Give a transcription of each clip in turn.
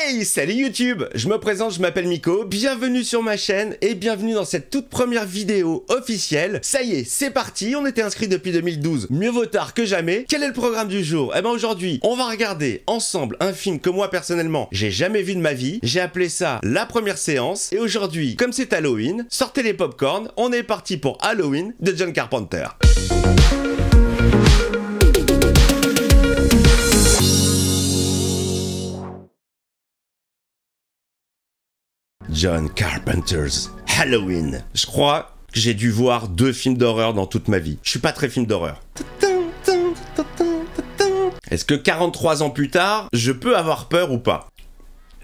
Hey, salut YouTube, je me présente, je m'appelle Miko, bienvenue sur ma chaîne et bienvenue dans cette toute première vidéo officielle. Ça y est, c'est parti, on était inscrits depuis 2012, mieux vaut tard que jamais. Quel est le programme du jour? Eh ben aujourd'hui, on va regarder ensemble un film que moi personnellement, j'ai jamais vu de ma vie. J'ai appelé ça la première séance et aujourd'hui, comme c'est Halloween, sortez les popcorn, on est parti pour Halloween de John Carpenter. John Carpenter's Halloween. Je crois que j'ai dû voir 2 films d'horreur dans toute ma vie. Je suis pas très film d'horreur. Est-ce que 43 ans plus tard, je peux avoir peur ou pas?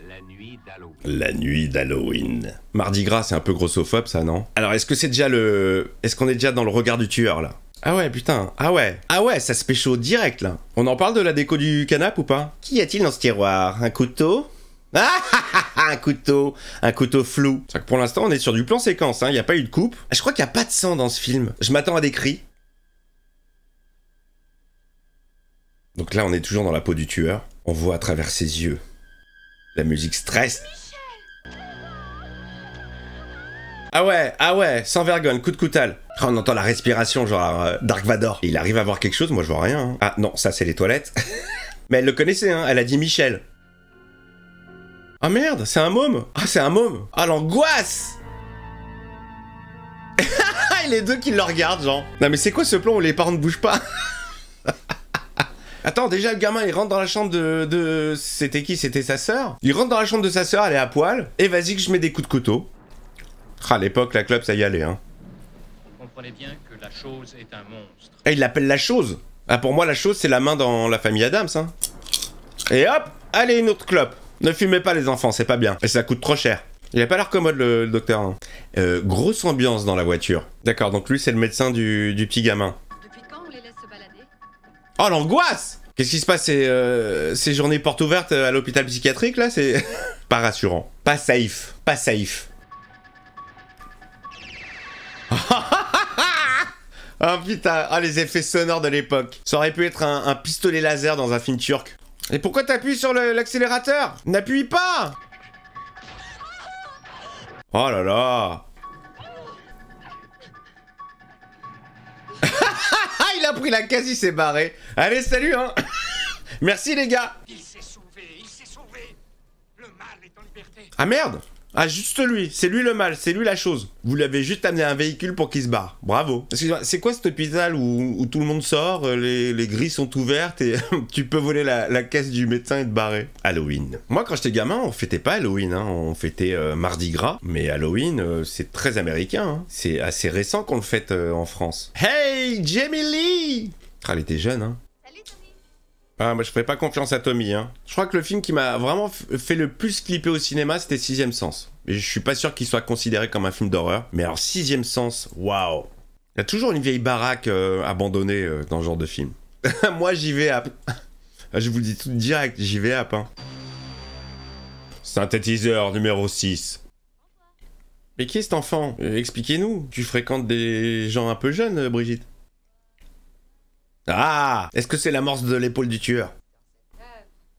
La nuit d'Halloween. La nuit d'Halloween. Mardi Gras, c'est un peu grossophobe ça, non? Alors, est-ce que c'est déjà le... Est-ce qu'on est déjà dans le regard du tueur, là? Ah ouais, putain. Ah ouais, ça se pécho direct, là. On en parle de la déco du canapé ou pas? Qu'y a-t-il dans ce tiroir? Un couteau? Un couteau flou. C'est vrai que pour l'instant, on est sur du plan séquence, hein. Il n'y a pas eu de coupe. Je crois qu'il n'y a pas de sang dans ce film. Je m'attends à des cris. Donc là, on est toujours dans la peau du tueur. On voit à travers ses yeux. La musique stress. Ah ouais, sans vergogne, coup de coutal. Oh, on entend la respiration, genre Dark Vador. Et il arrive à voir quelque chose, moi je vois rien. Hein. Ah non, ça c'est les toilettes. Mais elle le connaissait, hein. Elle a dit Michel. Ah merde, c'est un môme. Ah, c'est un môme. Ah, l'angoisse. Et les deux qui le regardent, genre. Non mais c'est quoi ce plan où les parents ne bougent pas? Attends, déjà le gamin il rentre dans la chambre de... C'était qui? C'était sa sœur? Il rentre dans la chambre de sa sœur, elle est à poil. Et vas-y que je mets des coups de couteau. Ah, à l'époque, la clope, ça y allait, hein. Comprenez bien que la chose est un monstre. Et il l'appelle la chose. Ah, pour moi, la chose, c'est la main dans la famille Adams, hein. Et hop, allez, une autre clope. Ne fumez pas les enfants, c'est pas bien. Et ça coûte trop cher. Il a pas l'air commode le docteur. Hein. Grosse ambiance dans la voiture. D'accord, donc lui c'est le médecin du petit gamin. Depuis quand on les laisse se balader? Oh l'angoisse! Qu'est-ce qui se passe? Ces journées portes ouvertes à l'hôpital psychiatrique là? C'est pas rassurant. Pas safe. Pas safe. Oh putain, oh, les effets sonores de l'époque. Ça aurait pu être un pistolet laser dans un film turc. Et pourquoi t'appuies sur l'accélérateur? N'appuie pas! Oh là là! Il a pris la case, il s'est barré. Allez, salut, hein! Merci, les gars! Il s'est sauvé. Le mal est en liberté. Ah merde! Ah, juste lui, c'est lui le mal, c'est lui la chose. Vous l'avez juste amené un véhicule pour qu'il se barre. Bravo. C'est quoi cet hôpital où tout le monde sort, les grilles sont ouvertes et tu peux voler la caisse du médecin et te barrer? Halloween. Moi, quand j'étais gamin, on fêtait pas Halloween, hein. On fêtait Mardi Gras. Mais Halloween, c'est très américain, hein. C'est assez récent qu'on le fête en France. Hey, Jamie Lee! Ah, elle était jeune, hein. Ah, moi je ferais pas confiance à Tommy, hein. Je crois que le film qui m'a vraiment fait le plus clipper au cinéma, c'était Sixième Sens. Mais je suis pas sûr qu'il soit considéré comme un film d'horreur. Mais alors, Sixième Sens, waouh! Il y a toujours une vieille baraque abandonnée dans ce genre de film. Moi, j'y vais à... Je vous le dis tout direct, j'y vais à hein. Synthétiseur numéro 6. Mais qui est cet enfant? Expliquez-nous. Tu fréquentes des gens un peu jeunes, Brigitte? Ah! Est-ce que c'est l'amorce de l'épaule du tueur?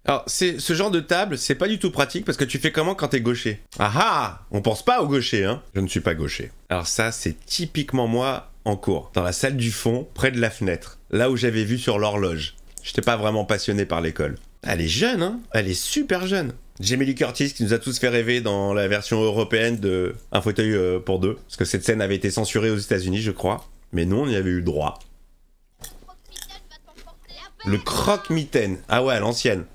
Alors, ce genre de table, c'est pas du tout pratique parce que tu fais comment quand t'es gaucher? Ah ah! On pense pas au gaucher, hein? Je ne suis pas gaucher. Alors ça, c'est typiquement moi en cours. Dans la salle du fond, près de la fenêtre. Là où j'avais vu sur l'horloge. J'étais pas vraiment passionné par l'école. Elle est jeune, hein? Elle est super jeune. Jamie Lee Curtis qui nous a tous fait rêver dans la version européenne de Un fauteuil pour deux. Parce que cette scène avait été censurée aux États-Unis, je crois. Mais nous, on y avait eu le droit. Le croque-mitaine. Ah ouais, l'ancienne.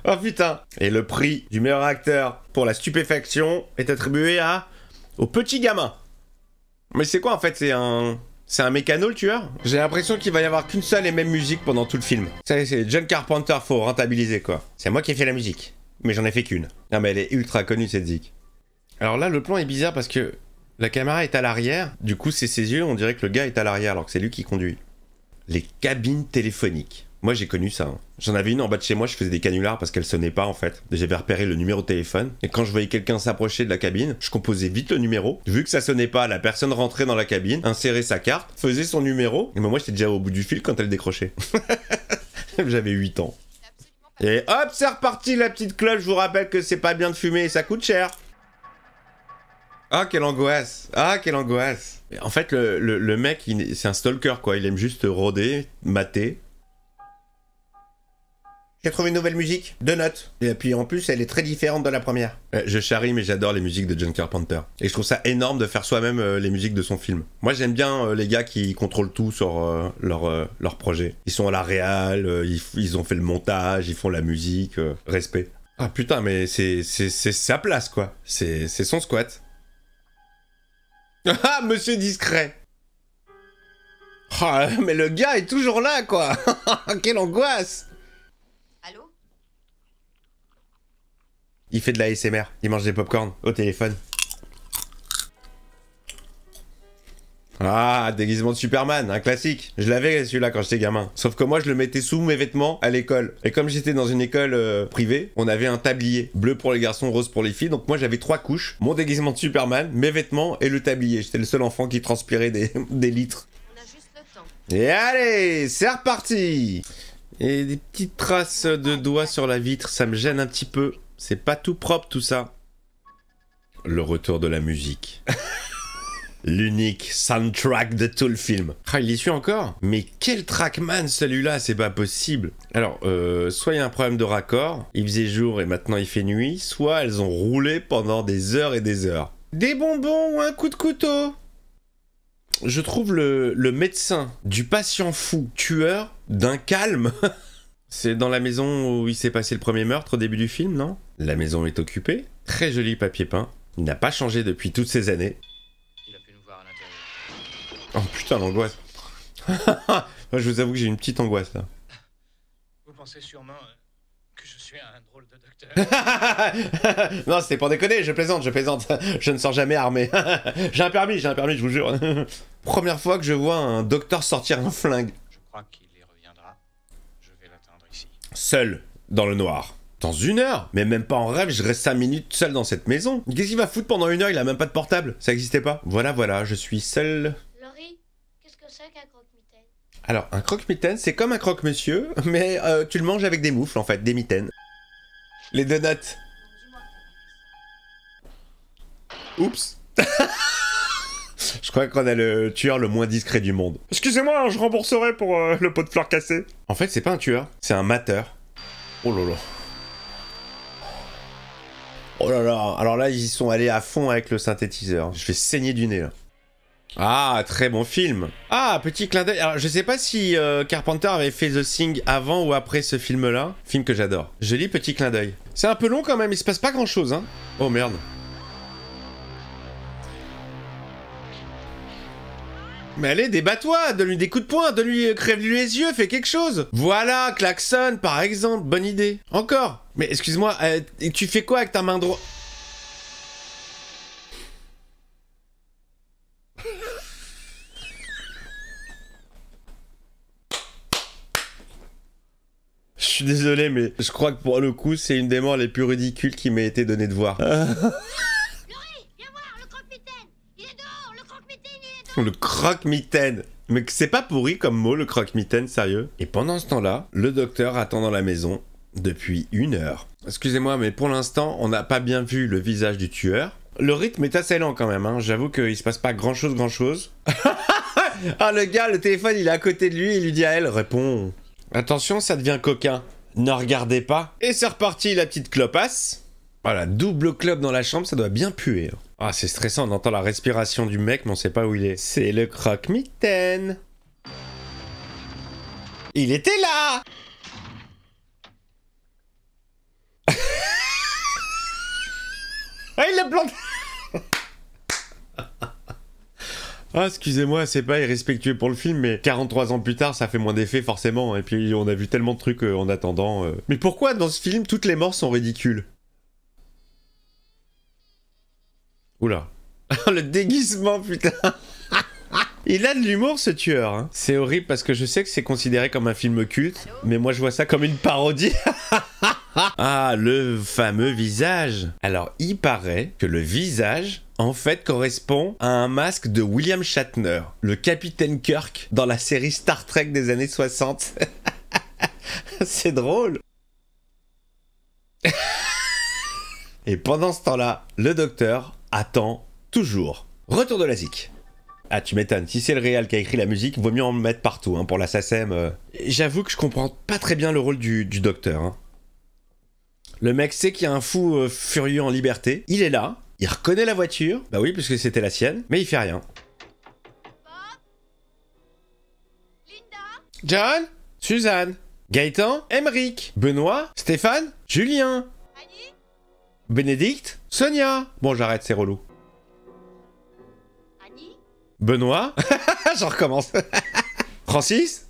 Oh putain. Et le prix du meilleur acteur pour la stupéfaction est attribué au petit gamin. Mais c'est quoi en fait? C'est un mécano le tueur? J'ai l'impression qu'il va y avoir qu'une seule et même musique pendant tout le film. C'est John Carpenter, faut rentabiliser quoi. C'est moi qui ai fait la musique. Mais j'en ai fait qu'une. Non mais elle est ultra connue cette zik. Alors là le plan est bizarre parce que la caméra est à l'arrière, du coup c'est ses yeux, on dirait que le gars est à l'arrière alors que c'est lui qui conduit. Les cabines téléphoniques. Moi j'ai connu ça. Hein. J'en avais une en bas de chez moi, je faisais des canulars parce qu'elle sonnait pas en fait. J'avais repéré le numéro de téléphone et quand je voyais quelqu'un s'approcher de la cabine, je composais vite le numéro. Vu que ça sonnait pas, la personne rentrait dans la cabine, insérait sa carte, faisait son numéro et moi j'étais déjà au bout du fil quand elle décrochait. J'avais 8 ans. Et hop, c'est reparti la petite cloche, je vous rappelle que c'est pas bien de fumer et ça coûte cher. Ah, quelle angoisse! Ah, quelle angoisse! En fait, le mec, c'est un stalker, quoi. Il aime juste rôder, mater. J'ai trouvé une nouvelle musique, 2 notes. Et puis en plus, elle est très différente de la première. Je charrie, mais j'adore les musiques de John Carpenter. Et je trouve ça énorme de faire soi-même les musiques de son film. Moi, j'aime bien les gars qui contrôlent tout sur leur projet. Ils sont à la réal, ils ont fait le montage, ils font la musique. Respect. Ah putain, mais c'est sa place, quoi. C'est son squat. Ah, monsieur discret. Oh, mais le gars est toujours là, quoi. Quelle angoisse. Allô? Il fait de la ASMR. Il mange des popcorn au téléphone. Ah, déguisement de Superman, un classique. Je l'avais celui-là quand j'étais gamin. Sauf que moi, je le mettais sous mes vêtements à l'école. Et comme j'étais dans une école privée, on avait un tablier. Bleu pour les garçons, rose pour les filles. Donc moi, j'avais 3 couches. Mon déguisement de Superman, mes vêtements et le tablier. J'étais le seul enfant qui transpirait des litres. On a juste le temps. Et allez, c'est reparti. Et des petites traces de doigts sur la vitre, ça me gêne un petit peu. C'est pas tout propre tout ça. Le retour de la musique. L'unique soundtrack de tout le film. Ah, il y suit encore? Mais quel trackman celui-là, c'est pas possible. Alors, soit il y a un problème de raccord, il faisait jour et maintenant il fait nuit, soit elles ont roulé pendant des heures et des heures. Des bonbons ou un coup de couteau? Je trouve le médecin du patient fou, tueur, d'un calme. C'est dans la maison où il s'est passé le premier meurtre au début du film, non? La maison est occupée, très joli papier peint, il n'a pas changé depuis toutes ces années. Oh putain, l'angoisse. Moi, je vous avoue que j'ai une petite angoisse là. Vous pensez sûrement que je suis un drôle de docteur. Non, c'était pour déconner, je plaisante, je plaisante. Je ne sors jamais armé. J'ai un permis, je vous jure. Première fois que je vois un docteur sortir un flingue. Je crois qu'il y reviendra. Je vais l'attendre ici. Seul, dans le noir. Dans 1 heure? Mais même pas en rêve, je reste 5 minutes seul dans cette maison. Qu'est-ce qu'il va foutre pendant 1 heure? Il a même pas de portable. Ça existait pas. Voilà, je suis seul. Laurie, qu'est-ce que c'est qu'un croque-mitaine? Alors, un croque-mitaine, c'est comme un croque-monsieur, mais tu le manges avec des moufles, en fait, des mitaines. Les donuts. Dis-moi que Oups. Je crois qu'on a le tueur le moins discret du monde. Excusez-moi, je rembourserai pour le pot de fleurs cassé. En fait, c'est pas un tueur, c'est un mateur. Oh là là. Oh là là. Alors là, ils y sont allés à fond avec le synthétiseur. Je vais saigner du nez, là. Ah, très bon film. Ah, petit clin d'œil. Alors, je sais pas si Carpenter avait fait The Thing avant ou après ce film-là. Film que j'adore. Joli petit clin d'œil. C'est un peu long quand même, il se passe pas grand-chose, hein. Oh merde. Mais allez, débat-toi, donne-lui des coups de poing, donne-lui, crève-lui les yeux, fais quelque chose. Voilà, klaxon, par exemple, bonne idée. Encore. Mais excuse-moi, tu fais quoi avec ta main droite? Je suis désolé, mais je crois que pour le coup, c'est une des morts les plus ridicules qui m'ait été donnée de voir. Laurie, viens voir, le croque-mitaine. Il est dehors, le croque-mitaine, il est dehors. Le croque-mitaine. Mais c'est pas pourri comme mot, le croque-mitaine, sérieux. Et pendant ce temps-là, le docteur attend dans la maison depuis 1 heure. Excusez-moi, mais pour l'instant, on n'a pas bien vu le visage du tueur. Le rythme est assez lent quand même, hein. J'avoue qu'il se passe pas grand-chose. Ah, le gars, le téléphone, il est à côté de lui, il lui dit à elle, réponds. Attention, ça devient coquin. Ne regardez pas. Et c'est reparti, la petite clopasse. Voilà, double clope dans la chambre, ça doit bien puer. Ah, c'est stressant, on entend la respiration du mec, mais on sait pas où il est. C'est le croque-mitaine. Il était là. Ah, il l'a planté. Ah, excusez-moi, c'est pas irrespectueux pour le film, mais 43 ans plus tard, ça fait moins d'effet forcément. Et puis, on a vu tellement de trucs en attendant. Mais pourquoi, dans ce film, toutes les morts sont ridicules? Oula. Le déguisement, putain. Il a de l'humour ce tueur. Hein. C'est horrible parce que je sais que c'est considéré comme un film culte, mais moi je vois ça comme une parodie. Ah, le fameux visage. Alors, il paraît que le visage, en fait, correspond à un masque de William Shatner, le capitaine Kirk, dans la série Star Trek des années 60. C'est drôle. Et pendant ce temps-là, le docteur attend toujours. Retour de la zik. Ah, tu m'étonnes, si c'est le réal qui a écrit la musique, vaut mieux en mettre partout, hein, pour la SACEM. J'avoue que je comprends pas très bien le rôle du docteur. Hein. Le mec sait qu'il y a un fou furieux en liberté. Il est là, il reconnaît la voiture. Bah oui, puisque c'était la sienne, mais il fait rien. Bob, Linda, John, Suzanne, Gaëtan, Emeric, Benoît, Stéphane, Julien, Annie, Bénédicte, Sonia. Bon, j'arrête, c'est relou. Annie, Benoît, j'en recommence. Francis,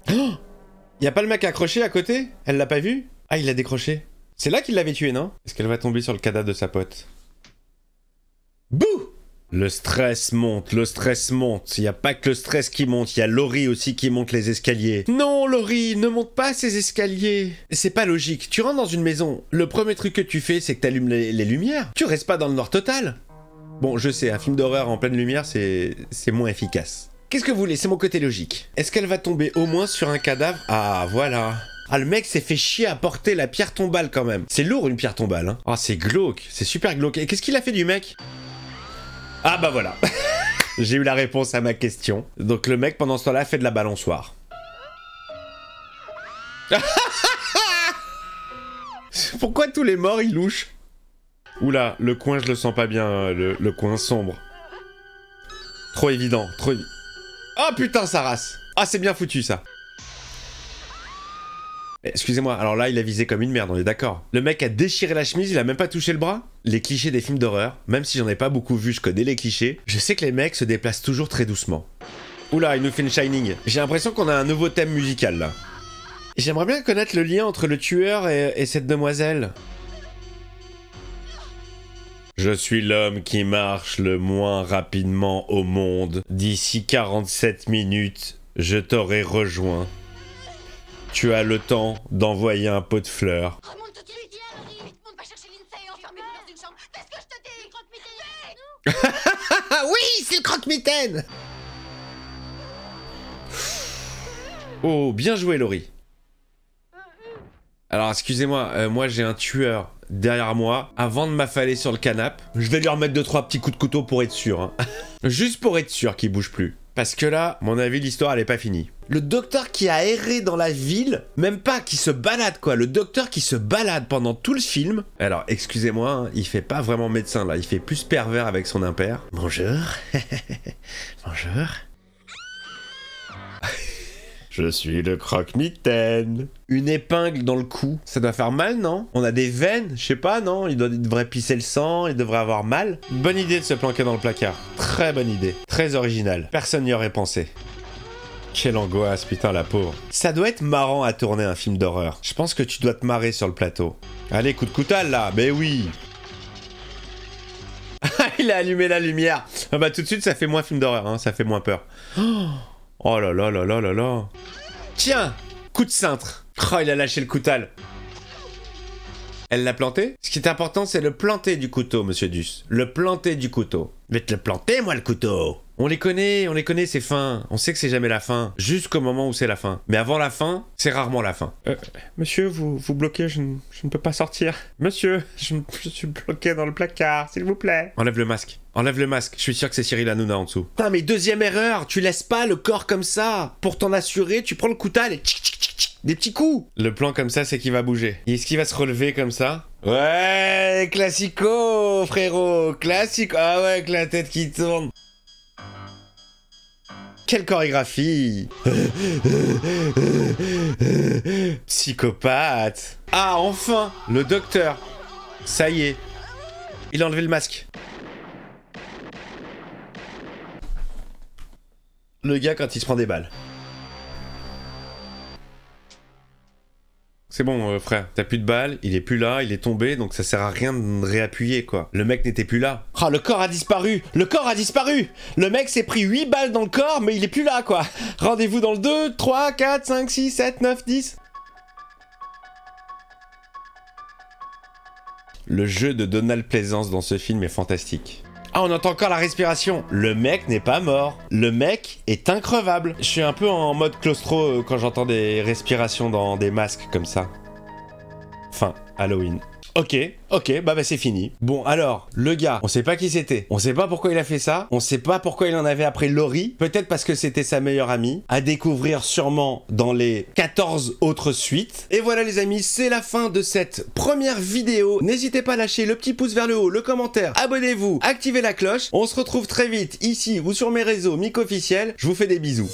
y a pas le mec accroché à côté? Elle l'a pas vu? Ah, il l'a décroché. C'est là qu'il l'avait tué, non? Est-ce qu'elle va tomber sur le cadavre de sa pote? Bouh! Le stress monte, le stress monte. Il n'y a pas que le stress qui monte, il y a Laurie aussi qui monte les escaliers. Non, Laurie, ne monte pas ces escaliers. C'est pas logique. Tu rentres dans une maison, le premier truc que tu fais, c'est que t'allumes les lumières. Tu restes pas dans le noir total. Bon, je sais, un film d'horreur en pleine lumière, c'est moins efficace. Qu'est-ce que vous voulez? C'est mon côté logique. Est-ce qu'elle va tomber au moins sur un cadavre? Ah, voilà. Ah, le mec s'est fait chier à porter la pierre tombale quand même. C'est lourd une pierre tombale, hein. Ah, c'est glauque, c'est super glauque. Et qu'est-ce qu'il a fait du mec? Ah bah voilà. J'ai eu la réponse à ma question. Donc le mec pendant ce temps-là fait de la balançoire. Pourquoi tous les morts ils louchent? Oula, le coin je le sens pas bien, hein, le coin sombre. Trop évident, trop évident. Oh putain sa race. Ah c'est bien foutu ça. Excusez-moi, alors là il a visé comme une merde, on est d'accord. Le mec a déchiré la chemise, il a même pas touché le bras. Les clichés des films d'horreur, même si j'en ai pas beaucoup vu, je connais les clichés. Je sais que les mecs se déplacent toujours très doucement. Oula, il nous fait une Shining. J'ai l'impression qu'on a un nouveau thème musical là. J'aimerais bien connaître le lien entre le tueur et cette demoiselle. Je suis l'homme qui marche le moins rapidement au monde. D'ici 47 minutes, je t'aurai rejoint. Tu as le temps d'envoyer un pot de fleurs. remonte tout de suite, il a Laurie. Vite, monte, va chercher Lindsay, enfermez-vous dans une chambre. Fais ce que je te dis, croque-mitaine. Ah oui, c'est le croque-mitaine. Oh, bien joué, Laurie. Alors, excusez-moi, moi j'ai un tueur derrière moi. Avant de m'affaler sur le canapé, je vais lui remettre 2-3 petits coups de couteau pour être sûr. Hein. Juste pour être sûr qu'il bouge plus. Parce que là, à mon avis, l'histoire, elle est pas finie. Le docteur qui a erré dans la ville, même pas qui se balade, quoi. Le docteur qui se balade pendant tout le film. Alors, excusez-moi, hein, il fait pas vraiment médecin, là. Il fait plus pervers avec son impair. Bonjour. Bonjour. Je suis le croque-mitaine. Une épingle dans le cou. Ça doit faire mal, non? On a des veines, je sais pas, non? Il devrait pisser le sang, il devrait avoir mal. Bonne idée de se planquer dans le placard. Très bonne idée. Très originale. Personne n'y aurait pensé. Quelle angoisse, putain, la pauvre. Ça doit être marrant à tourner un film d'horreur. Je pense que tu dois te marrer sur le plateau. Allez, coup de coutal, là. Ben oui. Il a allumé la lumière. Ah bah tout de suite, ça fait moins film d'horreur, hein. Ça fait moins peur. Oh là là là là là là. Tiens, coup de cintre. Oh, il a lâché le coutal. Elle l'a planté? Ce qui est important, c'est le planter du couteau, monsieur Duss. Le planter du couteau. Je vais te le planter, moi, le couteau. On les connaît, c'est fin. On sait que c'est jamais la fin. Jusqu'au moment où c'est la fin. Mais avant la fin, c'est rarement la fin. Monsieur, vous bloquez, je ne peux pas sortir. Monsieur, je suis bloqué dans le placard, s'il vous plaît. Enlève le masque. Enlève le masque. Je suis sûr que c'est Cyril Hanouna en dessous. Putain, mais deuxième erreur. Tu laisses pas le corps comme ça. Pour t'en assurer, tu prends le coutal et tchic, tchic, tchic, tchic, des petits coups. Le plan comme ça, c'est qu'il va bouger. Est-ce qu'il va se relever comme ça? Ouais, classico, frérot. Classico. Ah ouais, avec la tête qui tourne. Quelle chorégraphie. Psychopathe. Ah, enfin. Le docteur. Ça y est. Il a enlevé le masque. Le gars quand il se prend des balles. C'est bon, frère, t'as plus de balles, il est plus là, il est tombé, donc ça sert à rien de réappuyer, quoi. Le mec n'était plus là. Ah, le corps a disparu. Le corps a disparu. Le mec s'est pris 8 balles dans le corps, mais il est plus là, quoi. Rendez-vous dans le 2, 3, 4, 5, 6, 7, 9, 10. Le jeu de Donald Pleasence dans ce film est fantastique. Ah, on entend encore la respiration. Le mec n'est pas mort. Le mec est increvable. Je suis un peu en mode claustro quand j'entends des respirations dans des masques comme ça. Fin, Halloween. Ok, bah c'est fini. Bon, alors, le gars, on sait pas qui c'était. On sait pas pourquoi il a fait ça. On sait pas pourquoi il en avait après Laurie. Peut-être parce que c'était sa meilleure amie. À découvrir sûrement dans les 14 autres suites. Et voilà les amis, c'est la fin de cette première vidéo. N'hésitez pas à lâcher le petit pouce vers le haut, le commentaire, abonnez-vous, activez la cloche. On se retrouve très vite ici ou sur mes réseaux Mick officiel. Je vous fais des bisous.